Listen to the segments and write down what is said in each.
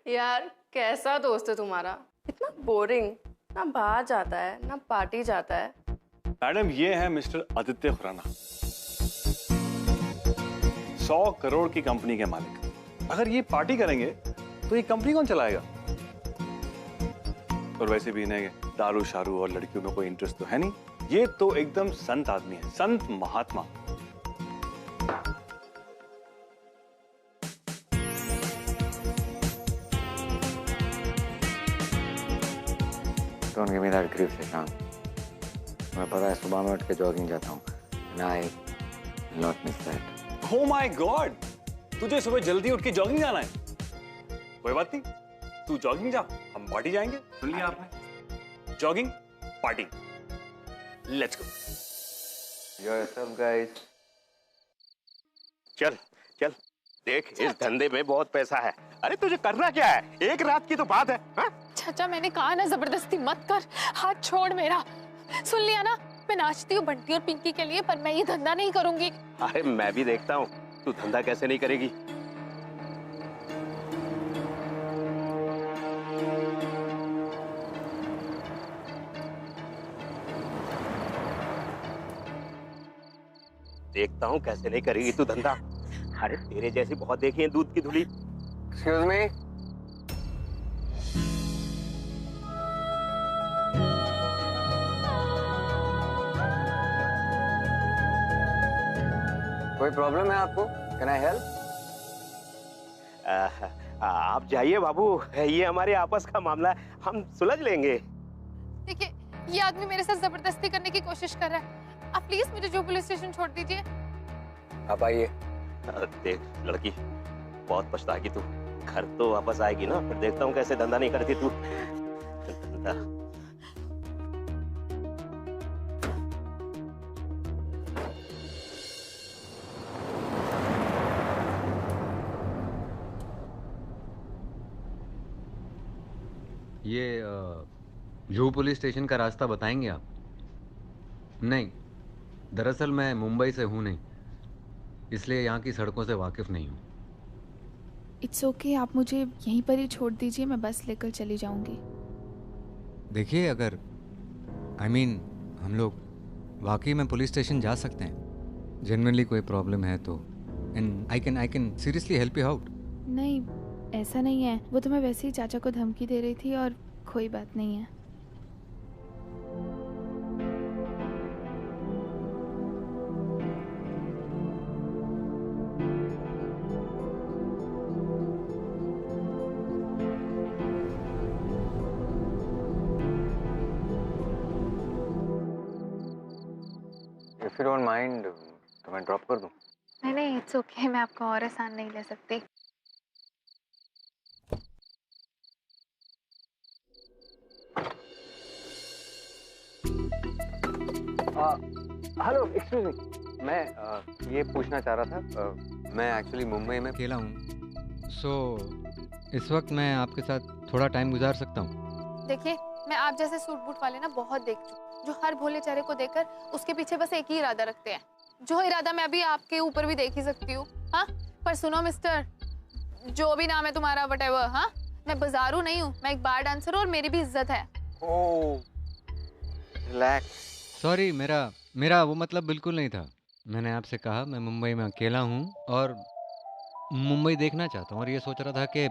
यार कैसा दोस्त है तुम्हारा, इतना बोरिंग, ना बाहर जाता है ना पार्टी जाता है। मैडम ये है मिस्टर आदित्य खुराना, 100 करोड़ की कंपनी के मालिक। अगर ये पार्टी करेंगे तो ये कंपनी कौन चलाएगा? और वैसे भी इन्हें दारू शारू और लड़कियों में कोई इंटरेस्ट तो है नहीं। ये तो एकदम संत आदमी है, संत महात्मा। Don't give me that grief, Shashank. मैं पता है सुबह में उठ के जॉगिंग जाता हूँ। And I will not miss that. Oh my God! तुझे सुबह जल्दी उठ के जॉगिंग जाना है? कोई बात नहीं, तू जॉगिंग जा, हम पार्टी जाएंगे। सुन लिया आपने? Jogging, party. Let's go. Enjoy yourself, guys. चल चल, देख इस धंधे में बहुत पैसा है। अरे तुझे करना क्या है? एक रात की तो बात है। हा? चाचा मैंने कहा ना जबरदस्ती मत कर, हाथ छोड़ मेरा। सुन लिया ना, मैं नाचती हूँ बंटी और पिंकी के लिए, पर मैं ये धंधा नहीं करूंगी। अरे मैं भी देखता हूँ तू धंधा कैसे नहीं करेगी। देखता हूँ कैसे नहीं करेगी तू धंधा। अरे तेरे जैसी बहुत देखी है दूध की धुली। Excuse me. कोई प्रॉब्लम है आपको? Can I help? आप जाइए बाबू, ये हमारे आपस का मामला है, हम सुलझ लेंगे। देखिए, ये आदमी मेरे साथ जबरदस्ती करने की कोशिश कर रहा है। आप प्लीज मुझे जो पुलिस स्टेशन छोड़ दीजिए। आप आइए। देख लड़की, बहुत पछताएगी तू। घर तो वापस आएगी ना, फिर देखता हूँ कैसे धंधा नहीं करती तू। धंधा ये जुहू पुलिस स्टेशन का रास्ता बताएंगे आप? नहीं, दरअसल मैं मुंबई से हूँ नहीं, इसलिए यहाँ की सड़कों से वाकिफ नहीं हूँ। इट्स ओके, आप मुझे यहीं पर ही छोड़ दीजिए, मैं बस लेकर चली जाऊंगी। देखिए, अगर हम लोग वाकई में पुलिस स्टेशन जा सकते हैं, जनरली कोई प्रॉब्लम है तो, and I can seriously help you out. नहीं, ऐसा नहीं है, वो तो मैं वैसे ही चाचा को धमकी दे रही थी और कोई बात नहीं है। If you don't mind, तो मैं ड्रॉप कर दूं? नहीं, इट्स ओके, मैं आपका और एहसान नहीं ले सकती। हेलो, एक्सक्यूज मी, मैं ये पूछना चाह रहा था, मैं एक्चुअली मुंबई में अकेला हूँ, सो इस वक्त मैं आपके साथ थोड़ा टाइम गुजार सकता हूँ। देखिए, मैं आप जैसे सूट बूट वाले ना बहुत देख चुकी, जो हर भोले चेहरे को देखकर उसके पीछे बस एक ही इरादा रखते हैं, जो इरादा मैं अभी आपके ऊपर भी देख ही सकती हूँ। हाँ, पर सुनो मिस्टर, जो भी नाम है तुम्हारा, व्हाटएवर, हाँ, मैं बाजारू नहीं हूँ, मैं एक बार डांसर हूँ और मेरी भी इज्जत है। ओह, रिलैक्स। सॉरी, मेरा वो मतलब बिल्कुल नहीं था। मैंने आपसे कहा मैं मुंबई में अकेला हूँ और मुंबई देखना चाहता हूँ, और ये सोच रहा था कि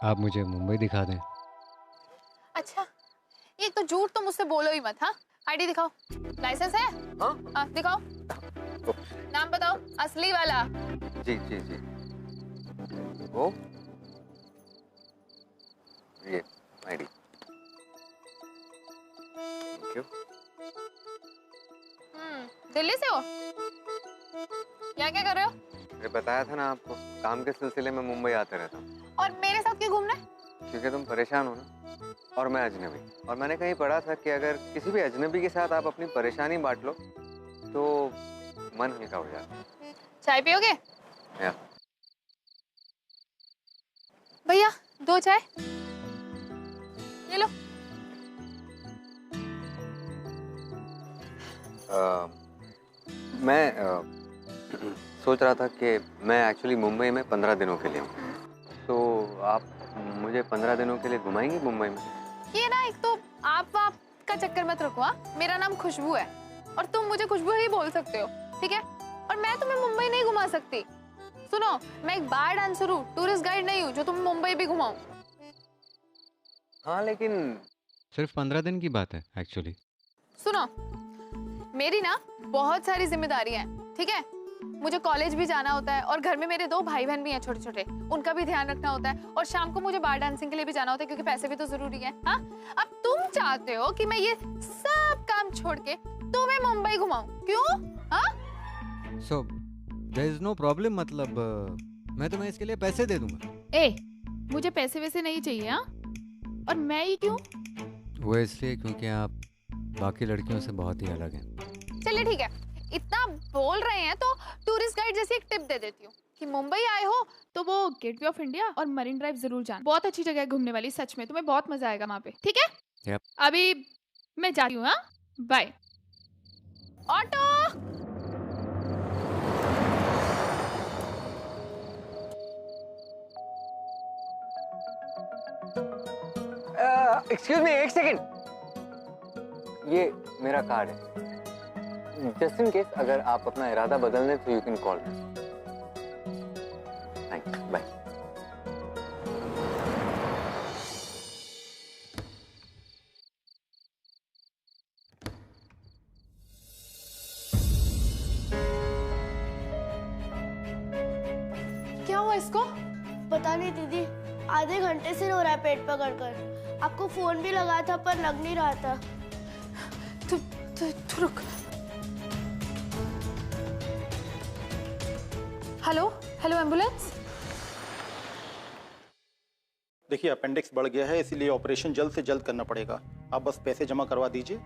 आप मुझे मुंबई दिखा दें। अच्छा, ये तो झूठ तो मुझसे बोलो ही मत। हाँ, आईडी दिखाओ, लाइसेंस है? हाँ, दिखाओ, नाम बताओ असली वाला। जी जी जी, वो ये आईडी। Thank you. दिल्ली से हो? यहाँ क्या कर रहे हो? मैंने बताया था ना आपको, काम के सिलसिले में मुंबई आते रहता हूँ। और मेरे साथ क्यों घूमना है? क्योंकि तुम परेशान हो ना, और मैं अजनबी, और मैंने कहीं पढ़ा था कि अगर किसी भी अजनबी के साथ आप अपनी परेशानी बांट लो तो मन हल्का हो जाता है। चाय पियोगे? या। भैया 2 चाय। ये लो। मैं सोच रहा था कि मैं एक्चुअली मुंबई में 15 दिनों के लिए हूँ, तो आप मुझे 15 दिनों के लिए घुमाएंगी मुंबई में? ये ना, एक तो आप का चक्कर मत रखो। हाँ, मेरा नाम खुशबू है और तुम मुझे खुशबू ही बोल सकते हो, ठीक है? और मैं तुम्हें मुंबई नहीं घुमा सकती। सुनो, मैं एक बार डांसर हूँ, टूरिस्ट गाइड नहीं हूँ जो तुम मुंबई भी घुमाऊं। हाँ लेकिन सिर्फ 15 दिन की बात है एक्चुअली। सुनो, मेरी ना बहुत सारी जिम्मेदारियां हैं, ठीक है? मुझे कॉलेज भी जाना होता है और घर में मेरे 2 भाई बहन भी हैं छोटे छोटे, उनका भी ध्यान रखना होता है। और शाम को मुझे बार डांसिंग के लिए भी जाना होता है क्योंकि पैसे भी तो जरूरी है। हाँ, अब तुम चाहते हो कि मैं ये सब काम छोड़ के तुम्हें मुंबई घुमाऊं, क्यों? हाँ, so there is no problem, मतलब मैं तुम्हें इसके लिए पैसे दे दूंगा। ए, मुझे पैसे वैसे नहीं चाहिए। हाँ, और मैं ही क्यों? वो इसलिए क्योंकि आप बाकी लड़कियों से बहुत ही अलग हैं। चलिए ठीक है, इतना बोल रहे हैं तो टूरिस्ट गाइड जैसी एक टिप दे देती हूँ कि मुंबई आए हो तो वो गेटवे ऑफ इंडिया और मरीन ड्राइव जरूर जाना। बहुत अच्छी जगह है घूमने वाली, सच में तुम्हें बहुत मजा आएगा वहाँ पे, ठीक है? Yep. अभी मैं जाती हूँ। हाँ, बाय। ऑटो। एक्सक्यूज मी, एक सेकंड। ये मेरा कार्ड है, जस्ट इन केस अगर आप अपना इरादा बदल लें तो you can call me. Thanks, bye. क्या हुआ इसको? पता नहीं दीदी, आधे घंटे से रो रहा है पेट पकड़कर। आपको फोन भी लगाया था पर लग नहीं रहा था। तू रुक। Hello hello, ambulance. देखिए, अपेंडिक्स बढ़ गया है, इसीलिए ऑपरेशन जल्द से जल्द करना पड़ेगा। आप बस पैसे जमा करवा दीजिए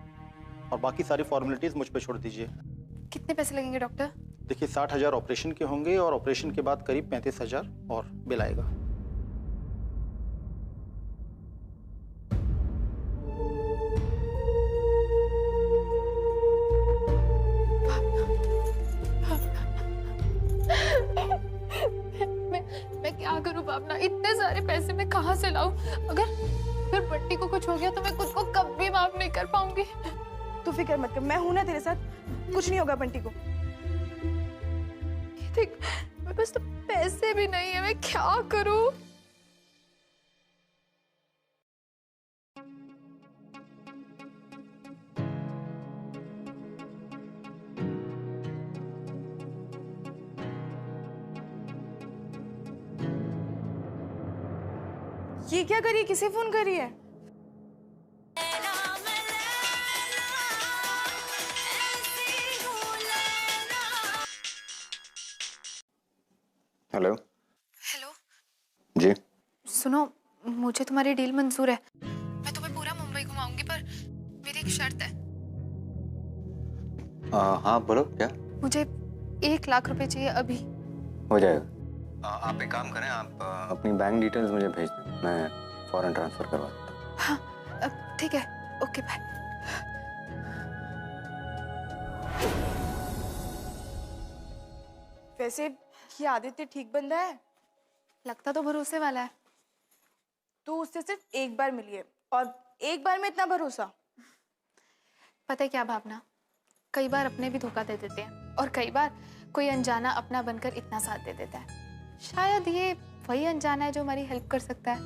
और बाकी सारी फॉर्मेलिटीज मुझ पे छोड़ दीजिए। कितने पैसे लगेंगे डॉक्टर? देखिए, 60,000 ऑपरेशन के होंगे और ऑपरेशन के बाद करीब 35,000 और बिल आएगा। मैं क्या करूं भावना, इतने सारे पैसे मैं कहाँ से लाऊं? अगर बंटी को कुछ हो गया तो मैं खुद को कभी माफ नहीं कर पाऊंगी। तू फिक्र मत कर, मैं हूं ना तेरे साथ, कुछ नहीं होगा बंटी को। देख, मेरे पास तो पैसे भी नहीं है, मैं क्या करूं? ये क्या करी, किसे फोन करी है? हेलो। हेलो जी। सुनो, मुझे तुम्हारी डील मंजूर है। मैं तुम्हें पूरा मुंबई घुमाऊंगी, पर मेरी एक शर्त है। हाँ बोलो, क्या? मुझे 1 लाख रुपए चाहिए अभी। हो जाएगा। आप एक काम करें, आप अपनी बैंक डिटेल्स मुझे भेज दें, मैं फौरन ट्रांसफर करवा देता हूँ। हाँ ठीक है, ओके बाय। वैसे ये आदित्य ठीक बंदा है? लगता तो भरोसे वाला है। तू उससे सिर्फ एक बार मिली है और एक बार में इतना भरोसा? पता है क्या भावना, कई बार अपने भी धोखा दे देते हैं और कई बार कोई अनजाना अपना बनकर इतना साथ दे देता है। शायद ये वही अनजाना है जो हमारी हेल्प कर सकता है।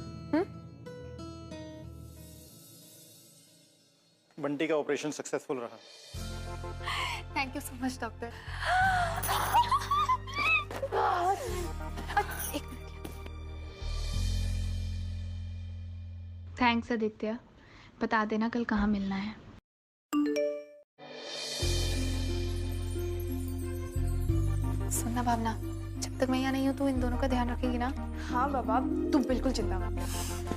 बंटी का ऑपरेशन सक्सेसफुल रहा। Thank you so much doctor. एक मिनट। थैंक्स आदित्य, बता देना कल कहाँ मिलना है। सुनना भावना, जब तक मैं यहाँ नहीं हूँ तू इन दोनों का ध्यान रखेगी ना? हाँ बाबा, तू बिल्कुल चिंता मत कर।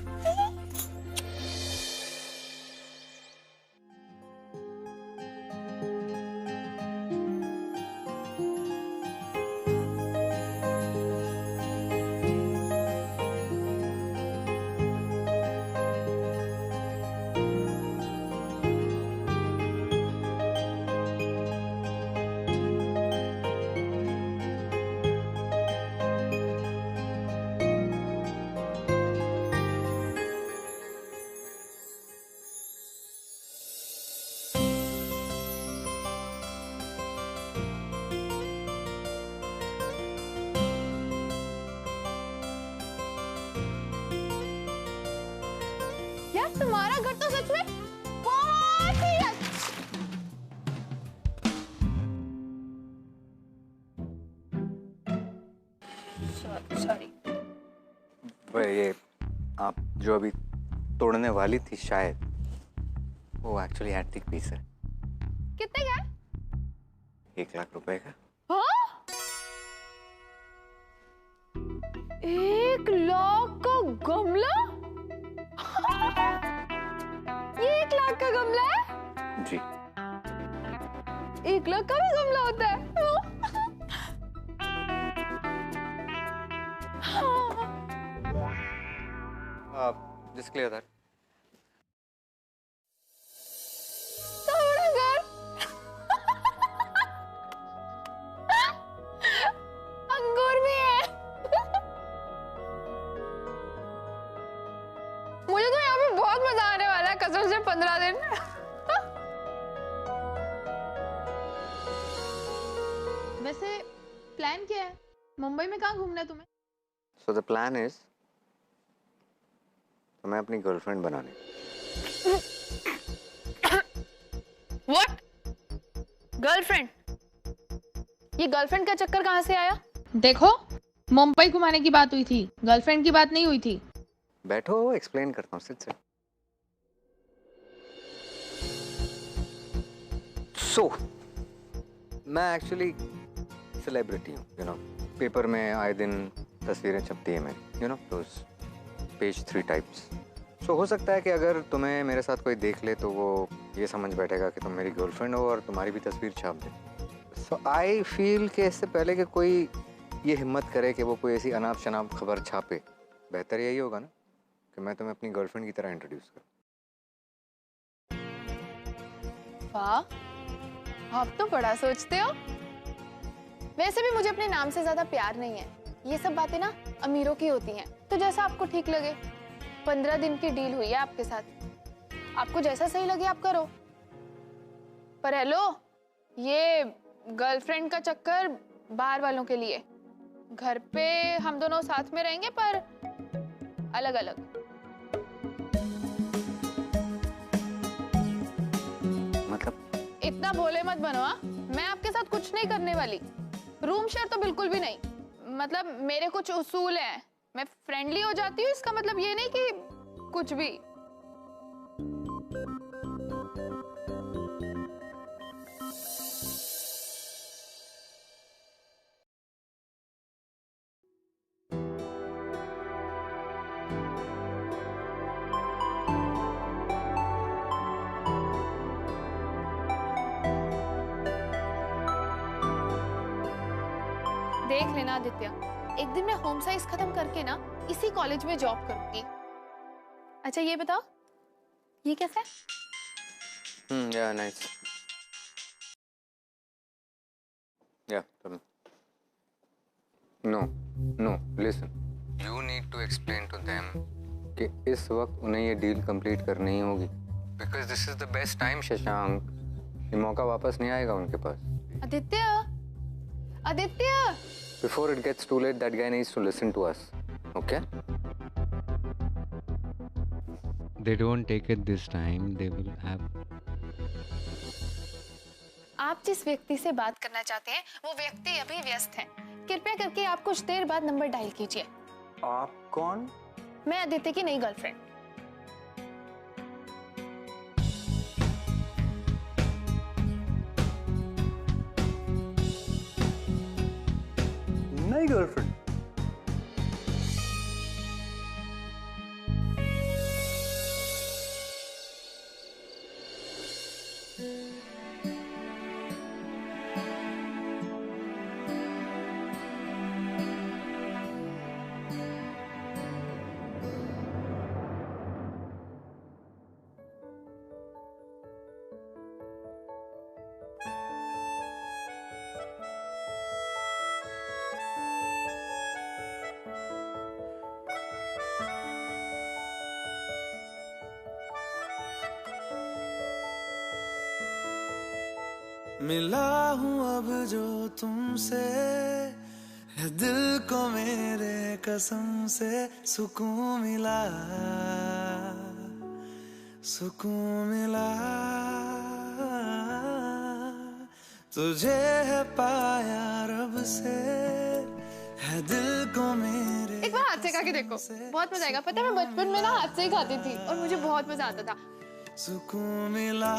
यार तुम्हारा घर तो सच में बहुत ही सॉरी। ये आप जो अभी तोड़ने वाली थी शायद वो एक्चुअली एंटीक पीस है। कितने का? 1 लाख रुपए का। हाँ? 1 लाख का गमला? ये 1 लाख का गमला है? जी। 1 लाख का भी गमला होता है? Just clear that. बड़ा घर। अंगूर भी है। मुझे तो यहाँ पे बहुत मजा आने वाला है कसम से 15 दिन। वैसे प्लान क्या है? मुंबई में कहाँ घूमना है तुम्हें? So the plan is मैं अपनी गर्लफ्रेंड बनाने। What? गर्लफ्रेंड? ये गर्लफ्रेंड का चक्कर कहाँ से आया? देखो, मुंबई घुमाने की बात हुई थी, गर्लफ्रेंड की बात नहीं हुई थी। बैठो, एक्सप्लेन करता हूँ। सिट। So, मैं एक्चुअली सेलिब्रिटी हूँ, यू नो। पेपर में आए दिन तस्वीरें छपती है मेरी, you know, those page 3 types. So हो सकता है कि अगर तुम्हें मेरे साथ कोई देख ले तो वो ये समझ बैठेगा कि तुम मेरी गर्लफ्रेंड हो और तुम्हारी भी तस्वीर छाप दे। सो आई फील कि इससे पहले कि कोई ये हिम्मत करे कि वो कोई ऐसी अनाप शनाप खबर छापे, बेहतर यही होगा ना कि मैं तुम्हें अपनी गर्लफ्रेंड की तरह इंट्रोड्यूस करूँ। वाह, आप तो बड़ा सोचते हो। वैसे भी मुझे अपने नाम से ज्यादा प्यार नहीं है। ये सब बातें ना अमीरों की होती हैं। तो जैसा आपको ठीक लगे। 15 दिन की डील हुई है आपके साथ, आपको जैसा सही लगे आप करो। पर हेलो, ये गर्लफ्रेंड का चक्कर बाहर वालों के लिए। घर पे हम दोनों साथ में रहेंगे पर अलग अलग। मतलब इतना भोले मत बनो। मैं आपके साथ कुछ नहीं करने वाली। रूम शेयर तो बिल्कुल भी नहीं। मतलब मेरे कुछ उसूल हैं। मैं फ्रेंडली हो जाती हूँ, इसका मतलब ये नहीं कि कुछ भी। देख लेना आदित्य, एक दिन मैं होम साइंस खत्म करके ना इसी कॉलेज में जॉब करूंगी। अच्छा ये बताओ, ये कैसा है? Yeah nice. Yeah no listen, you need to explain to them कि इस वक्त उन्हें ये डील कंप्लीट करनी ही होगी, because this is the best time Shashank. ये मौका वापस नहीं आएगा उनके पास। Aditya Before it gets too late, that guy needs to listen to us. Okay? They don't take it this time. They will have. आप जिस व्यक्ति से बात करना चाहते हैं वो व्यक्ति अभी व्यस्त है। कृपया करके आप कुछ देर बाद नंबर डायल कीजिए। आप कौन? मैं आदित्य की नई गर्लफ्रेंड। नई गर्लफ्रेंड? मिला हूँ अब जो तुमसे, है दिल को मेरे कसम से सुकून मिला। सुकून मिला, तुझे है पाया रब से, है दिल को मेरे। एक बार हाथ से खा के देखो, बहुत मजा आएगा। पता है मैं बचपन में ना हाथ से ही खाती थी और मुझे बहुत मजा आता था। सुकून मिला,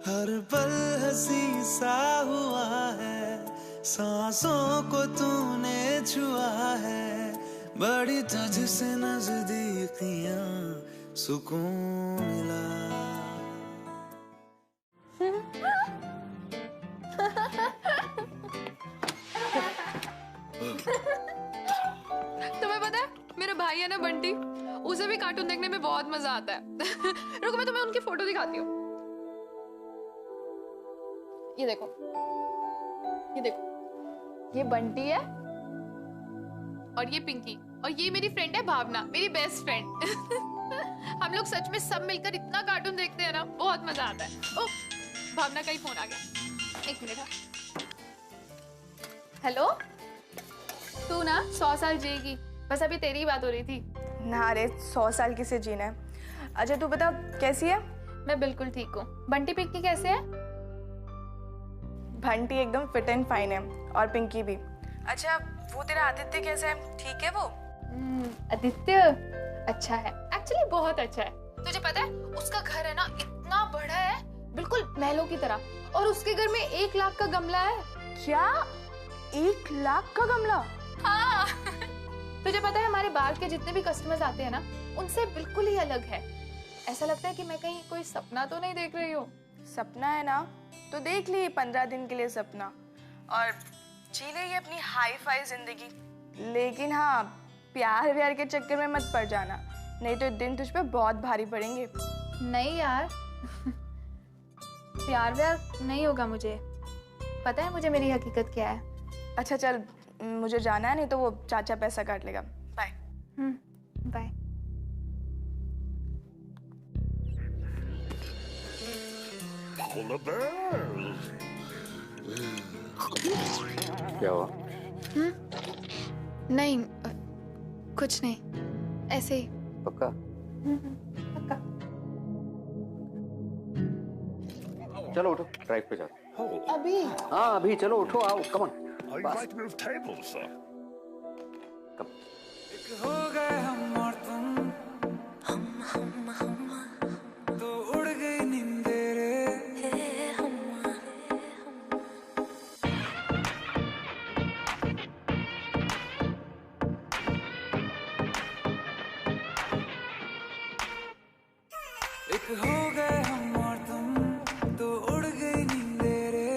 हर पल हंसी सा हुआ है, सांसों को तूने छुआ है, बड़ी तुझसे नजदीकियां, सुकून मिला। तुम्हें पता है मेरा भाई है ना बंटी, उसे भी कार्टून देखने में बहुत मजा आता है। रुको मैं तुम्हें उनकी फोटो दिखाती हूँ। ये देखो, ये देखो, ये बंटी है और ये पिंकी, और ये मेरी फ्रेंड है भावना, मेरी बेस्ट फ्रेंड। हम लोग सच में सब मिलकर इतना कार्टून देखते हैं ना, बहुत मजा आता है। ओह, भावना का ही फोन आ गया, एक मिनट। हेलो, तू ना 100 साल जिएगी, बस अभी तेरी ही बात हो रही थी। ना रे, 100 साल किसे जीना है। अच्छा तू बता कैसी है? मैं बिल्कुल ठीक हूँ। बंटी पिंकी कैसे है? बंटी एकदम फिट एंड फाइन है और पिंकी भी। अच्छा वो तेरा आदित्य कैसा है, ठीक है वो? आदित्य अच्छा है, एक्चुअली बहुत अच्छा है। तुझे पता है उसका घर है ना इतना बड़ा है, बिल्कुल महलों की तरह, और उसके घर में 1 लाख का गमला है। क्या 1 लाख का गमला? हाँ। तुझे पता है हमारे बाहर के जितने भी कस्टमर्स आते हैं ना, उनसे बिल्कुल ही अलग है। ऐसा लगता है कि मैं कहीं कोई सपना तो नहीं देख रही हूँ। सपना है ना तो देख ली 15 दिन के लिए सपना, और जी ले ये अपनी हाई फाई जिंदगी। लेकिन हाँ, प्यार व्यार के चक्कर में मत पड़ जाना, नहीं तो दिन तुझ पे बहुत भारी पड़ेंगे। नहीं यार, प्यार व्यार नहीं होगा। मुझे पता है मुझे मेरी हकीकत क्या है। अच्छा चल, मुझे जाना है, नहीं तो वो चाचा पैसा काट लेगा। बाय। बाय। क्या हुआ? नहीं कुछ नहीं, ऐसे ही। पक्का? पक्का। चलो उठो, ड्राइव पे जाओ। अभी? हाँ अभी, चलो उठो, आओ, कम ऑन। हो गए हम और तुम, तो उड़ गई नींदे रे। एक हो गए हम और तुम, तो उड़ गई नींदे रे,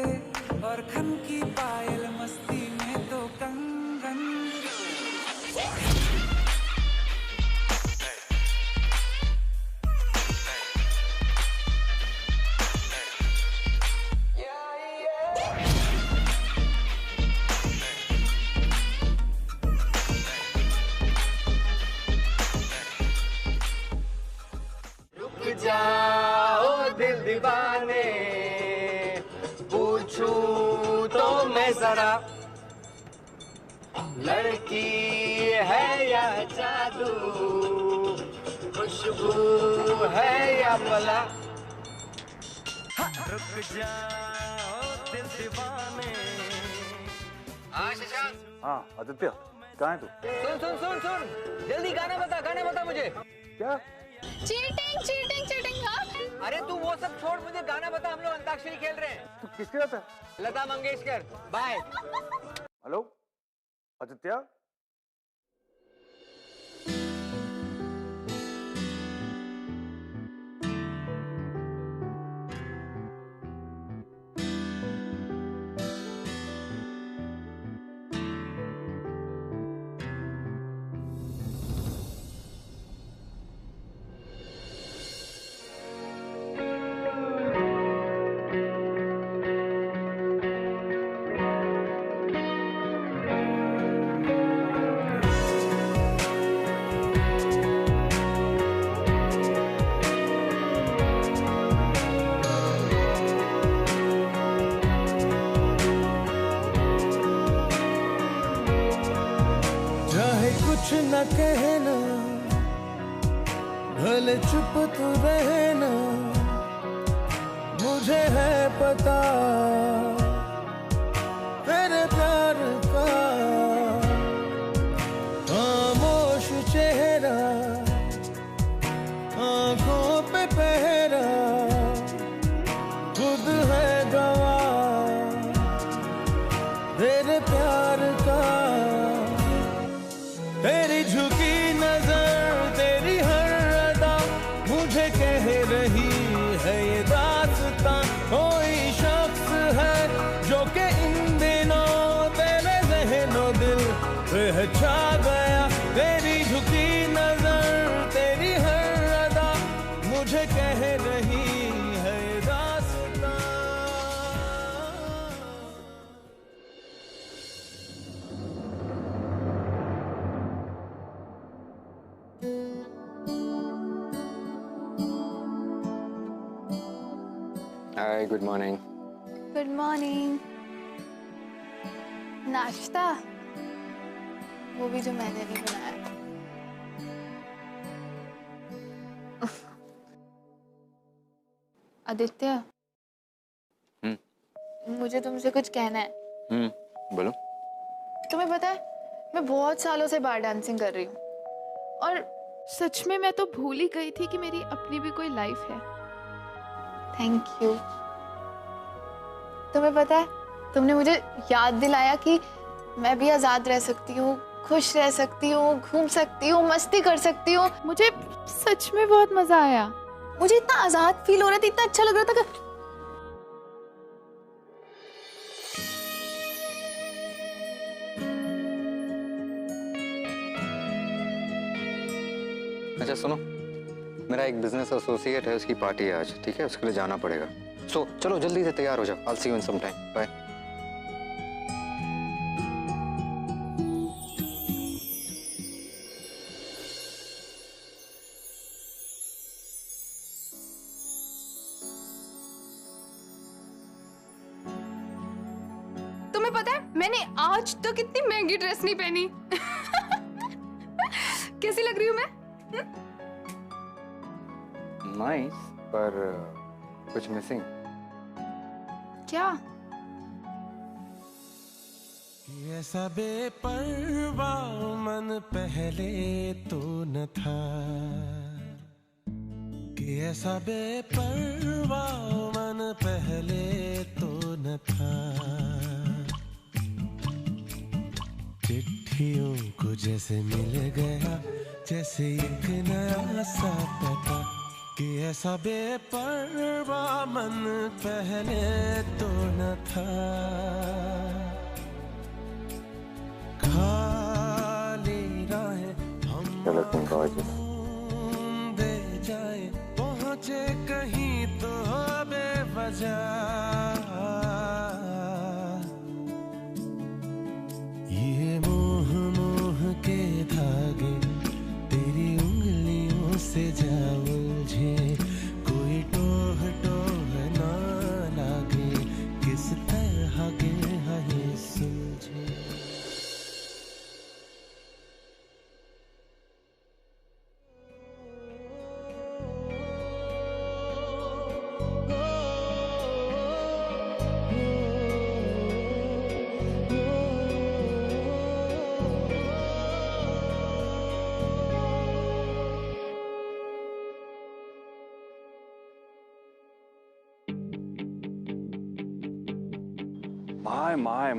और खन की पायल मस्ती में तो कंगन। जाओ दिल दीवाने, पूछूं तो मैं जरा, लड़की है या जादू, खुशबू है या मला। रुक जाओ दिल दीवाने। हाँ शशांक। हाँ आदित्य, कहाँ है तू? सुन सुन सुन सुन, जल्दी गाना बता मुझे। क्या? Cheating cheating cheating. हाँ अरे तू वो सब छोड़, मुझे गाना बता, हम लोग अंताक्षरी खेल रहे हैं। तू किसके साथ है? लता मंगेशकर। बाय। हेलो आदित्य। चाहे कुछ न कहना, भले चुप तू रहना, मुझे है पता तेरे प्यार का। खामोश चेहरा, आंखों पे पहरा, खुद है गवाह तेरे प्यार का। तेरी झुकी नजर, तेरी हर अदा मुझे कह रही है ये दास्तां। कोई शख्स है जो कि इन दिनों तेरे ज़हनो दिल पे छा गया। तेरी झुकी नजर, तेरी हर अदा मुझे कह रही है ये दास्तां। हाय, गुड मॉर्निंग। Good morning. नाश्ता वो भी जो मैंने नहीं बनाया। आदित्य, मुझे तुमसे कुछ कहना है। बोलो। तुम्हें पता है मैं बहुत सालों से बार डांसिंग कर रही हूँ और सच में मैं तो भूल ही गई थी कि मेरी अपनी भी कोई लाइफ है। Thank you. तुम्हें पता है तुमने मुझे याद दिलाया कि मैं भी आजाद रह सकती हूँ, खुश रह सकती हूँ, घूम सकती हूँ, मस्ती कर सकती हूँ। मुझे सच में बहुत मजा आया। मुझे इतना आजाद फील हो रहा था, इतना अच्छा लग रहा था कि अच्छा सुनो, मेरा एक बिजनेस एसोसिएट है, उसकी पार्टी है आज, ठीक है? उसके लिए जाना पड़ेगा। सो चलो जल्दी से तैयार हो जाओ। I'll see you in some time. Bye. तुम्हें पता है मैंने आज तक इतनी महंगी ड्रेस नहीं पहनी। कैसी लग रही हूँ मैं? नाइस, पर कुछ मिसिंग। क्या? ऐसा बेपरवाह मन पहले तो न था, कि ऐसा बेपरवाह मन पहले तो न था। चिट्ठियों को जैसे मिल गया, जैसे एक नया सा पता, कि ऐसा बेपरवाह मन पहले तो न था। खाली राहें हम दे जाए, पहुंचे कहीं तो बेवजह। ये मोह मोह के धागे तेरी उंगलियों से जा उलझे, कोई टोह टोह ना लागे, किस तरह के है सुलझे।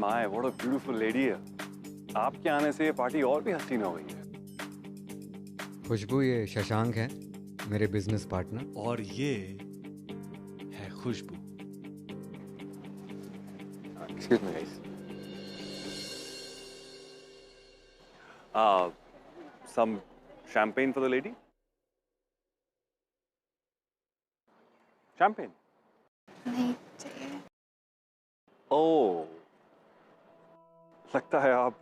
My what a beautiful lady है। आपके आने से ये पार्टी और भी हसीन हो गई है। खुशबू, ये शशांक है, मेरे बिजनेस पार्टनर। और ये है Khushboo. Excuse me guys. Some champagne for the lady? Champagne? नहीं चाहिए। ओह, लगता है आप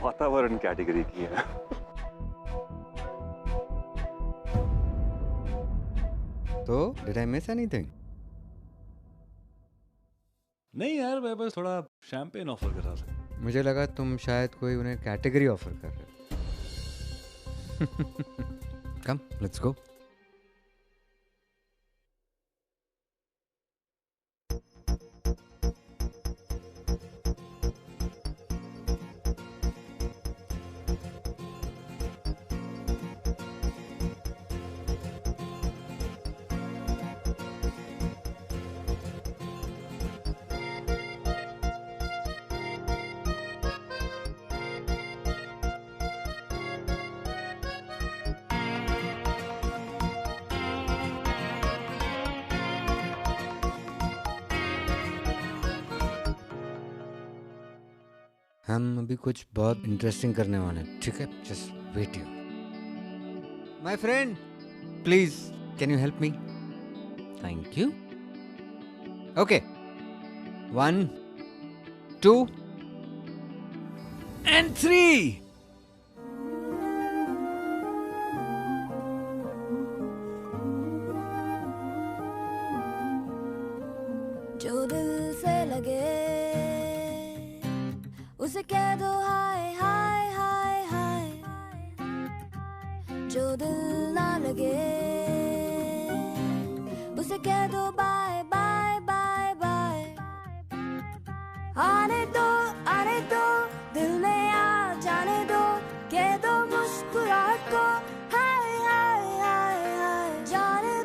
वातावरण कैटेगरी की हैं। तो डिड आई मिस एनीथिंग? नहीं यार, मैं बस थोड़ा शैंपेन ऑफर कर रहा था। मुझे लगा तुम शायद कोई उन्हें कैटेगरी ऑफर कर रहे हो। Come, let's go. हम अभी कुछ बहुत इंटरेस्टिंग करने वाले हैं, ठीक है? Just wait you my friend, please can you help me? Thank you. Okay, 1 2 and 3. जो दिल से लगे उसे कह दो हाय हाय हाय हाय, जो दिल ना लगे उसे कह दो बाय बाय बाय बाय. आने दो दिल में आ जाने दो, कह दो मुस्कुराहट को हाय हाय हाय हाय. जाने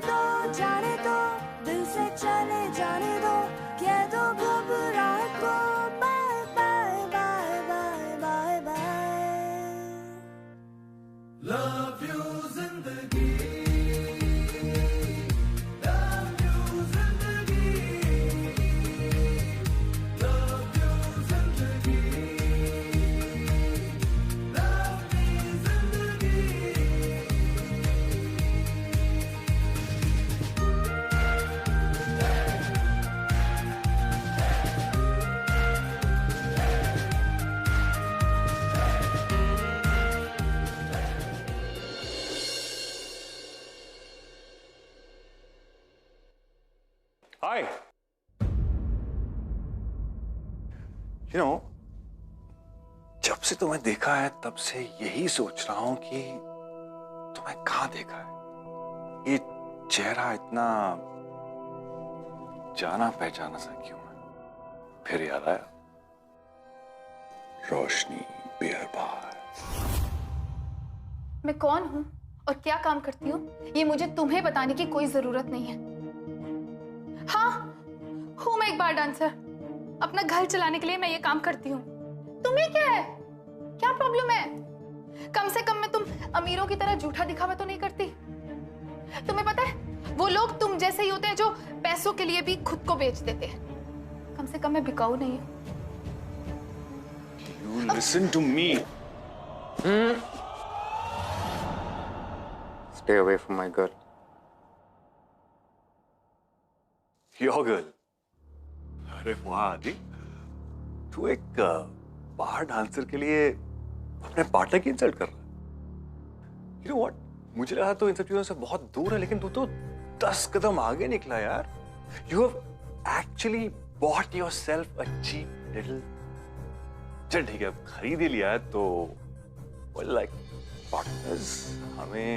दो दिल से चले जाने दो, कह दो घबराहट को bye bye bye bye bye bye. Love you जिंदगी, लव यू जिंदगी, लव यू जिंदगी, लव मी जिंदगी. हाय. जब से तुम्हें देखा है तब से यही सोच रहा हूं कि तुम्हें कहां देखा है. ये चेहरा इतना जाना पहचाना सा क्यों है? फिर याद आया, रोशनी बियरबार. मैं कौन हूँ और क्या काम करती हूँ ये मुझे तुम्हें बताने की कोई जरूरत नहीं है. हाँ, हूँ मैं एक बार डांसर. अपना घर चलाने के लिए मैं ये काम करती हूँ. तुम्हें क्या है? क्या प्रॉब्लम है? कम से कम मैं तुम अमीरों की तरह झूठा दिखावा तो नहीं करती. तुम्हें पता है वो लोग तुम जैसे ही होते हैं जो पैसों के लिए भी खुद को बेच देते हैं. कम से कम मैं बिकाऊ नहीं हूँ. You listen to me. Stay away from my girl. Your girl. अरे वाह आदि, तू एक बार डांसर के लिए अपने पार्टनर की इंसल्ट कर रहा है. You know what? मुझे लगा तो इन सब चीजों से बहुत दूर है, लेकिन तू तो 10 कदम आगे निकला यार. You have actually bought yourself a cheap little. चल ठीक है, अब खरीद ही लिया है तो well, like partners हमें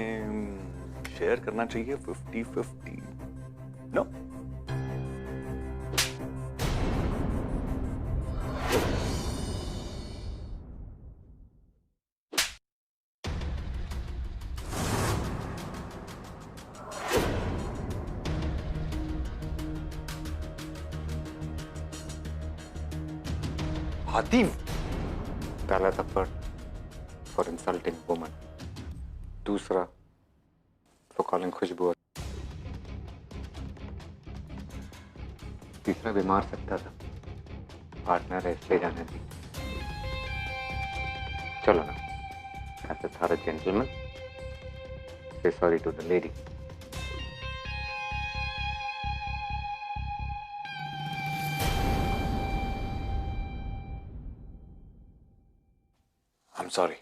शेयर करना चाहिए 50-50. No? हातिम, पहला थप्पड़ फॉर इंसल्टिंग वुमन, दूसरा फॉर कॉलिंग खुशबू, तीसरा भी मार सकता था. पार्टनर है इसलिए जाने दी. चलो ना, as a thorough gentleman, say sorry to the lady. I'm sorry.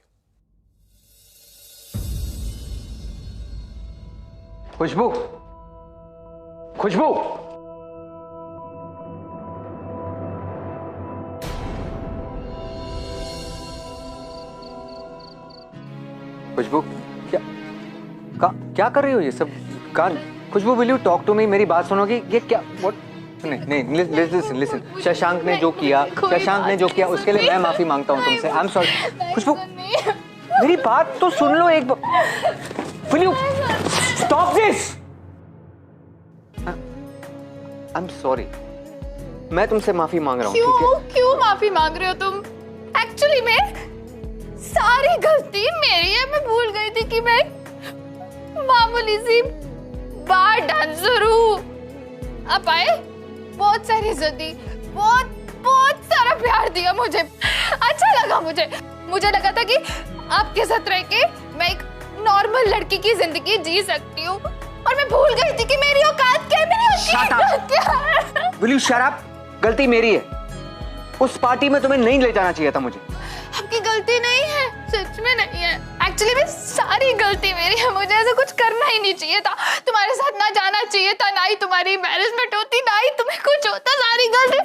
खुशबू, खुशबू, खुशबू, क्या क्या कर रही हो ये सब? कान Khushboo, will you talk to me? मेरी बात सुनोगी? ये क्या? व्हाट? नहीं, लिसन। शशांक ने जो किया उसके लिए मैं माफी मांगता हूँ तुमसे। आई एम सॉरी। खुशबू, मेरी बात तो सुन लो एक बार। Will you stop this? I am sorry, मैं तुमसे माफी मांग रहा हूँ। क्यों माफी मांग रहे हो तुम? एक्चुअली में सारी गलती मेरी है। मैं भूल गई थी कि मैं मामूली सी बार डांसर हूँ। आप आए, बहुत सारी इज्जत दी, बहुत सारा प्यार दिया मुझे। अच्छा लगा मुझे लगा था कि आपके साथ रह के मैं एक नॉर्मल लड़की की जिंदगी जी सकती हूँ, और मैं भूल गई थी कि मेरी औकात क्या है। Will you shut up? गलती मेरी है। उस पार्टी में तुम्हें नहीं ले जाना चाहिए था मुझे। आपकी गलती नहीं है, सच में नहीं है। एक्चुअली में सारी गलती मेरी है। मुझे ऐसा कुछ करना ही नहीं चाहिए था। तुम्हारे साथ ना जाना चाहिए था, ना ही तुम्हारी मैनेजमेंट होती, ना ही तुम्हें कुछ होता। सारी गलती।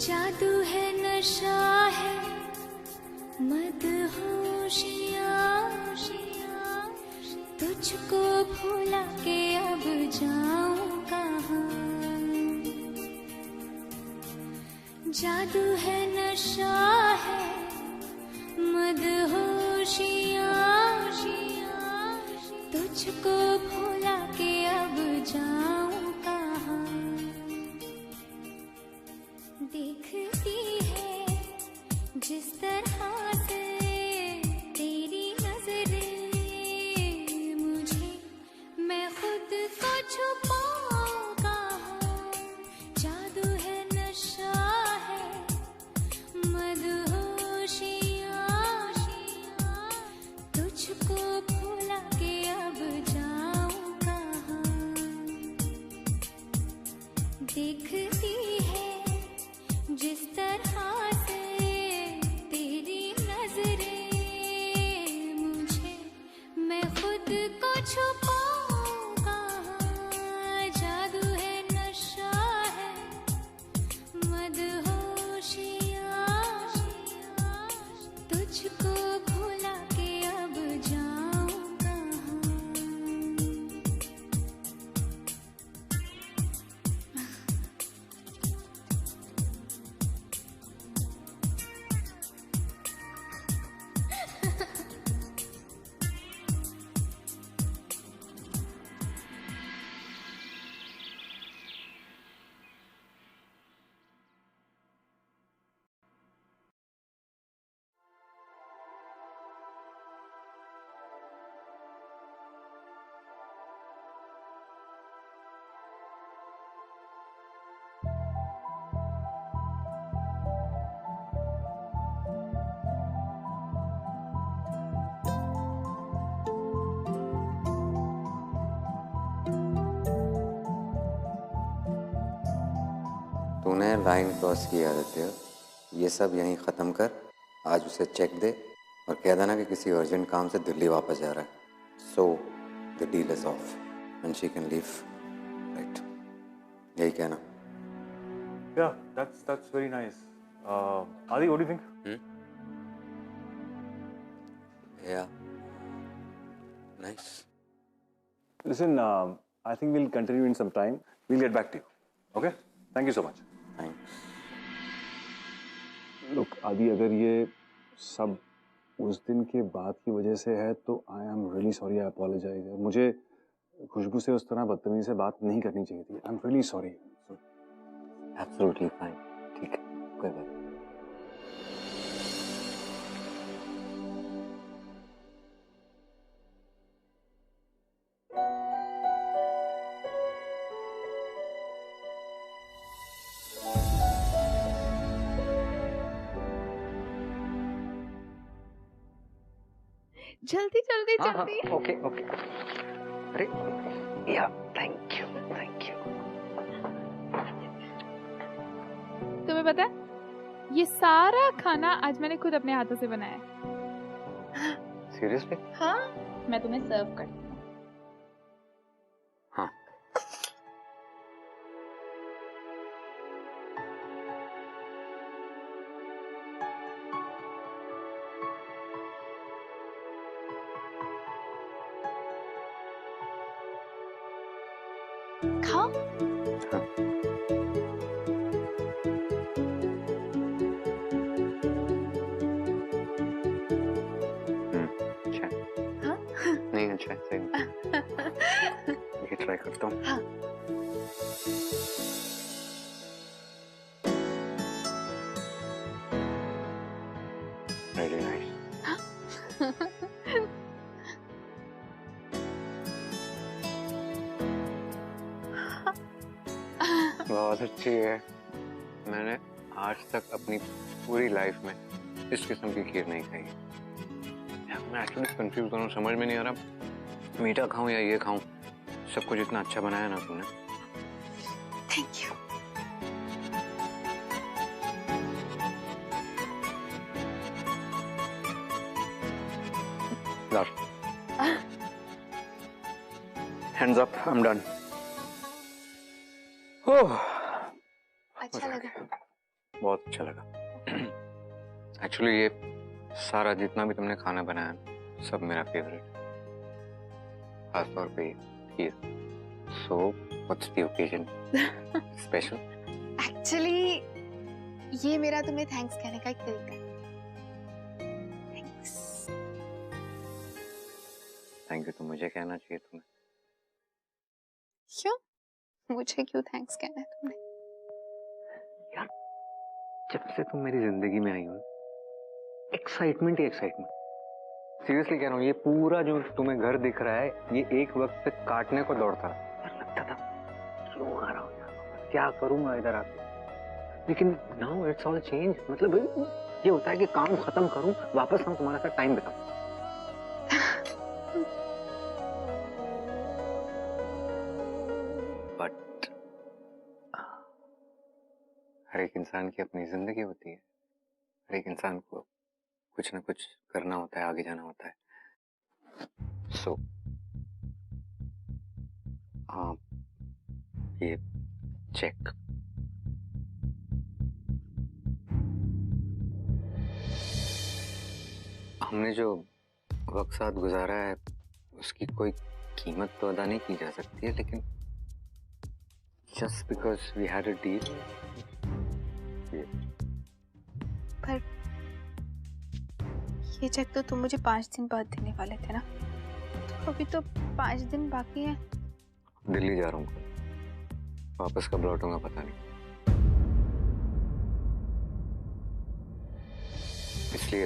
जादू है, नशा है, मदहोशियाँ, तुझको भुला के अब जाऊं कहाँ? जादू है, नशा है, मदहोशियाँ, तुझको भुला के अब जाऊं कहाँ? देखती है जिस तरह से तेरी नजरें मुझे, मैं खुद को छुपाऊं कहाँ? जादू है, नशा है, मदहोशियाँ, तुझको भुला के अब जाऊं कहाँ? देखती है जिस तरह से तेरी नजरें मुझे, मैं खुद को छुपाऊं कहाँ? जादू है, नशा है, मदहोशियाँ, तुझको भुला के अब जाऊं कहाँ? तूने लाइन क्रॉस की आदत, ये सब यहीं ख़त्म कर। आज उसे चेक दे और कह देना कि किसी अर्जेंट काम से दिल्ली वापस जा रहा है। So the deal is of and she can leave, right? यही कहना। Yeah, that's very nice. Adi, what do you think? Yeah, nice. Listen, I think we'll continue in some time. We'll get back to you. Okay? Thank you so much. Thanks. Look, Adi, अगर ये सब उस दिन के बाद की वजह से है तो I am really sorry. I apologize. मुझे खुशबू से उस तरह बदतमीजी से बात नहीं करनी चाहिए थी. I'm really sorry. Absolutely fine. ठीक है, कोई बात नहीं। जल्दी जल्दी हाँ, जल्दी। हाँ, ओके ओके। अरे या, थैंक यू थैंक यू। तुम्हें पता है, ये सारा खाना आज मैंने खुद अपने हाथों से बनाया है। सीरियसली? हाँ, मैं तुम्हें सर्व करती हूँ। हाँ। खाओ। अच्छा। हाँ? नहीं अच्छा है, सही में। ये ट्राई करता हूँ। हाँ। Really nice. बहुत अच्छी है। मैंने आज तक अपनी पूरी लाइफ में इस किस्म की खीर नहीं खाई। मैं एक्चुअली कंफ्यूज हूँ, समझ में नहीं आ रहा मीठा खाऊं या ये खाऊं। सब कुछ इतना अच्छा बनाया ना तुमने। Thank you. Hands up, I'm done. ओह, अच्छा लगा? बहुत अच्छा लगा। एक्चुअली ये सारा जितना भी तुमने खाना बनाया सब मेरा फेवरेट, खास तौर पे खीर। So, what's the occasion? Special? Actually ये मेरा तुम्हें थैंक्स कहने का एक तरीका है। थैंक्स। थैंक यू तो मुझे कहना चाहिए तुम्हें। क्यों? मुझे क्यों थैंक्स कहना है तुमने? यार, जब से तुम मेरी जिंदगी में आई हो, एक्साइटमेंट ही एक्साइटमेंट। सीरियसली कह रहा हूँ, ये पूरा जो तुम्हें घर दिख रहा है, ये एक वक्त पे काटने को दौड़ता था। लगता था क्यों आ रहा हूँ यार, क्या करूंगा इधर आके। लेकिन नाउ इट्स ऑल चेंज। मतलब ये होता है कि काम खत्म करूं, वापस आऊं, तुम्हारे साथ टाइम बिताऊं। बट हर एक इंसान की अपनी जिंदगी होती है। हर एक इंसान को कुछ ना कुछ करना होता है, आगे जाना होता है। सो हाँ, ये चेक। हमने जो वक्त साथ गुजारा है उसकी कोई कीमत तो अदा नहीं की जा सकती है, लेकिन just because we had a deal. पर ये चेक तो तुम मुझे 5 दिन बाद देने वाले थे ना, तो अभी तो 5 दिन बाकी हैं। दिल्ली जा रहा हूँ, वापस कब लौटूंगा पता नहीं, इसलिए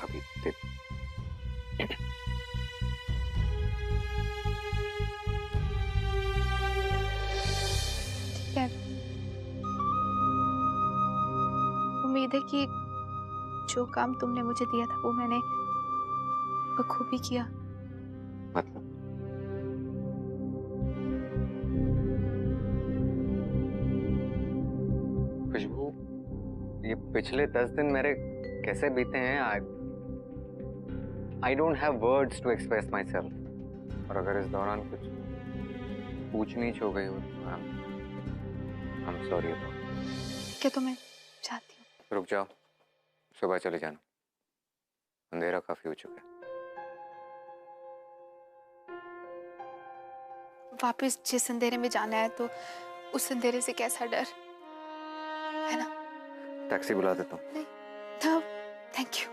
अभी दे। ठीक है, उम्मीद है कि जो काम तुमने मुझे दिया था वो मैंने बखूबी किया। मतलब खुशबू, ये पिछले 10 दिन मेरे कैसे बीते हैं, I don't have words to express myself. और अगर इस दौरान कुछ पूछ नीच हो गई हो तो आई एम सॉरी अबाउट। क्या तुम्हें चाहती हूँ? रुक जाओ, सुबह चले जाना, अंधेरा काफी हो चुका है। वापस जिस अंधेरे में जाना है तो उस अंधेरे से कैसा डर है ना। टैक्सी बुला देता हूँ। नहीं, थैंक यू।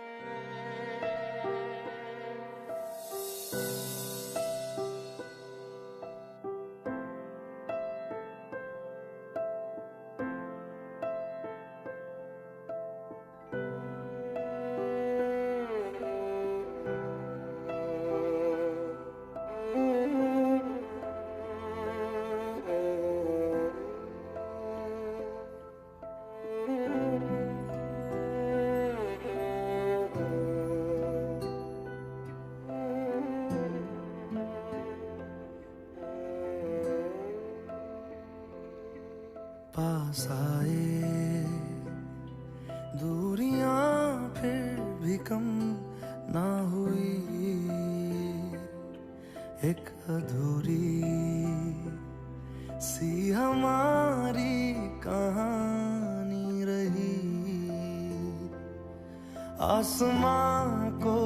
आसमां को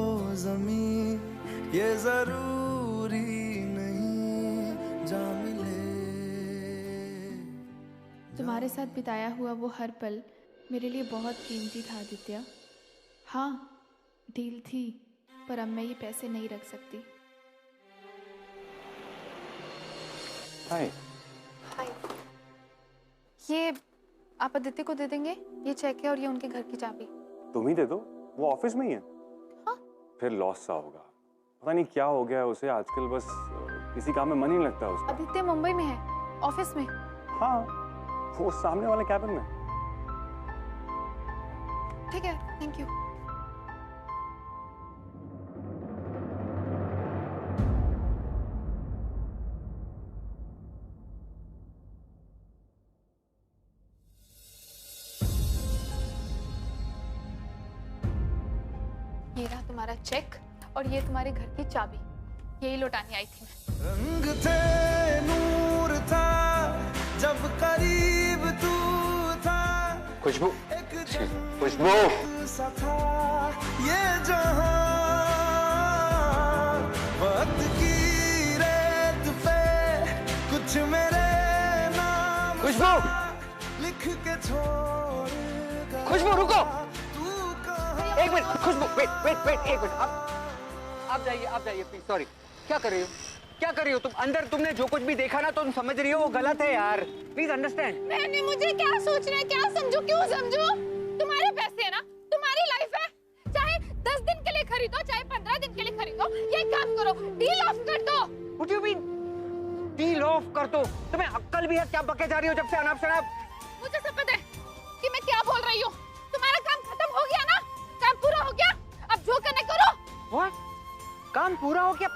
ज़मीन ये जरूरी नहीं जा मिले। तुम्हारे साथ बिताया हुआ वो हर पल मेरे लिए बहुत कीमती था आदित्य। हाँ, डील थी, पर अब मैं ये पैसे नहीं रख सकती। हाय। ये आप आदित्य को दे देंगे? ये चेक है और ये उनके घर की चाबी। तुम ही दे दो, वो ऑफिस में ही है। हाँ? फिर लॉस सा होगा, पता नहीं क्या हो गया उसे आजकल, बस किसी काम में मन ही नहीं लगता उसका। आदित्य मुंबई में है, ऑफिस में। हाँ, वो सामने वाले कैबिन में। ठीक है, थैंक यू। ये रहा तुम्हारा चेक और ये तुम्हारे घर की चाबी। यही लौटाने आई थी मैं। रंग थे, नूर था, जब करीब तू था। खुशबू, खुशबू सा था ये जहां, वक्त की रेत पे कुछ मेरे नाम खुशबू लिख के छोड़ गया। खुशबू रुको, तू कहाँ? एक मिनट खुशबू, वेट एक मिनट, आप जाइए प्लीज। सॉरी, क्या कर रही हो, क्या कर रही हो तुम? अंदर तुमने जो कुछ भी देखा ना, तुम समझ रही हो वो गलत है यार, प्लीज अंडरस्टैंड। मैंने मुझे क्या सोचना है, क्या समझू, क्यों समझू? तुम्हारे पैसे है ना, तुम्हारी लाइफ है, चाहे 10 दिन के लिए खरीदो चाहे 15 दिन के लिए खरीदो, ये काम करो, डील ऑफ कर दो। What do you mean? Deal of कर दो? तुम्हें अक्ल भी है क्या? बके जा रही हो जब से अनाप शनाप। मुझे सब पता है कि मैं क्या बोल रही हूँ। तुम्हारा काम खत्म हो गया ना, काम पूरा हो गया, अब जो करने करो। What? काम पूरा हो गया?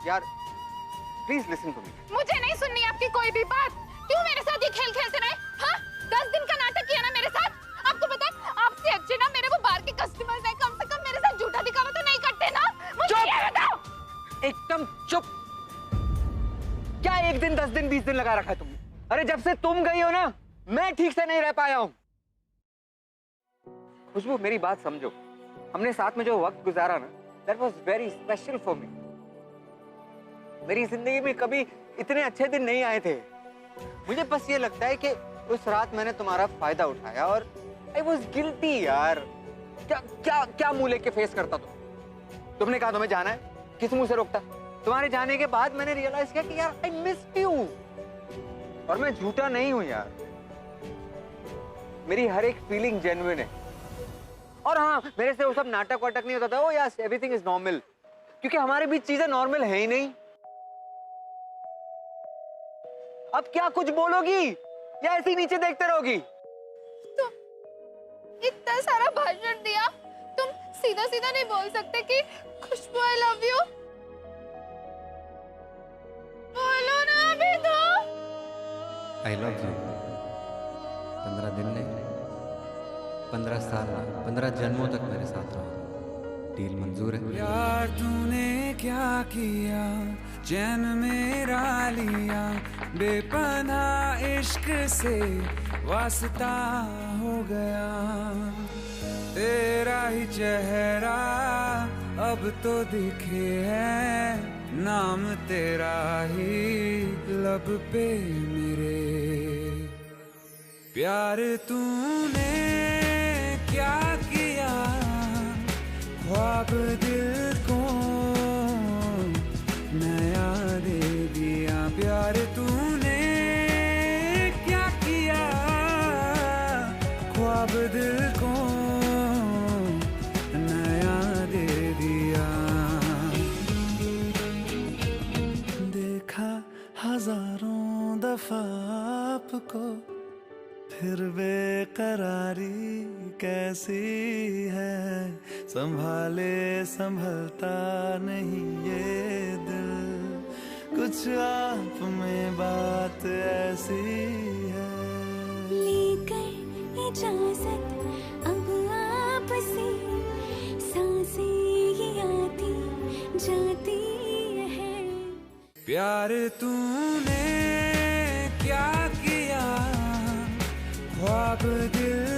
यार प्लीज लिसन टू मी। मुझे नहीं सुननी आपकी कोई भी बात। क्यों मेरे साथ ये खेल खेलते रहे? हाँ, 10 दिन का नाटक किया ना मेरे साथ। आपको पता है, आपसे अच्छे ना मेरे वो बाहर के कस्टमर्स हैं, कम से कम मेरे साथ झूठा दिखावा तो नहीं करते ना। मुझे ये बताओ। एकदम चुप। क्या 1 दिन 10 दिन 20 दिन लगा रखा है तुमने? अरे जब से तुम गई हो ना, मैं ठीक से नहीं रह पाया हूँ। खुशबू मेरी बात समझो, हमने साथ में जो वक्त गुजारा ना, that was very special for me. मेरी जिंदगी में कभी इतने अच्छे दिन नहीं आए थे। मुझे बस ये लगता है कि उस रात मैंने तुम्हारा फायदा उठाया और I was guilty यार। क्या मुंह लेके फेस करता तुमने कहा तुम्हें जाना है, किस मुंह से रोकता? तुम्हारे जाने के बाद मैंने रियलाइज किया कि यार I missed you। और मैं झूठा नहीं हूं यार, मेरी हर एक फीलिंग जेन्युइन है। और हाँ, मेरे से वो सब नाटक वाटक नहीं होता था। ओ यस, एवरीथिंग इज नॉर्मल, क्योंकि हमारे बीच चीजें नॉर्मल है ही नहीं। अब क्या कुछ बोलोगी या ऐसे ही नीचे देखते रहोगी? तुम इतना सारा भाषण दिया, तुम सीधा सीधा नहीं बोल सकते कि खुशबू आई लव यू? बोलो ना अभी तो। आई लव यू 15 दिन नहीं, 15 साल, 15 जन्मों तक मेरे साथ रहो। डील मंजूर है? यार तूने क्या किया, चैन मेरा लिया, बेपनाह इश्क से वास्ता हो गया। तेरा ही चेहरा अब तो दिखे है, नाम तेरा ही लब पे मेरे। प्यार तूने क्या किया, ख्वाब दिल को नया दे दिया। प्यार तूने क्या किया, ख्वाब दिल को नया दे दिया। देखा हजारों दफा आपको, फिर बेकरारी कैसी है, संभाले संभलता नहीं ये दिल, कुछ आप में बात ऐसी है। लेकर इजाजत अब आपसे, सांसें ये आती जाती है। प्यार तूने क्या किया, ख्वाब दिल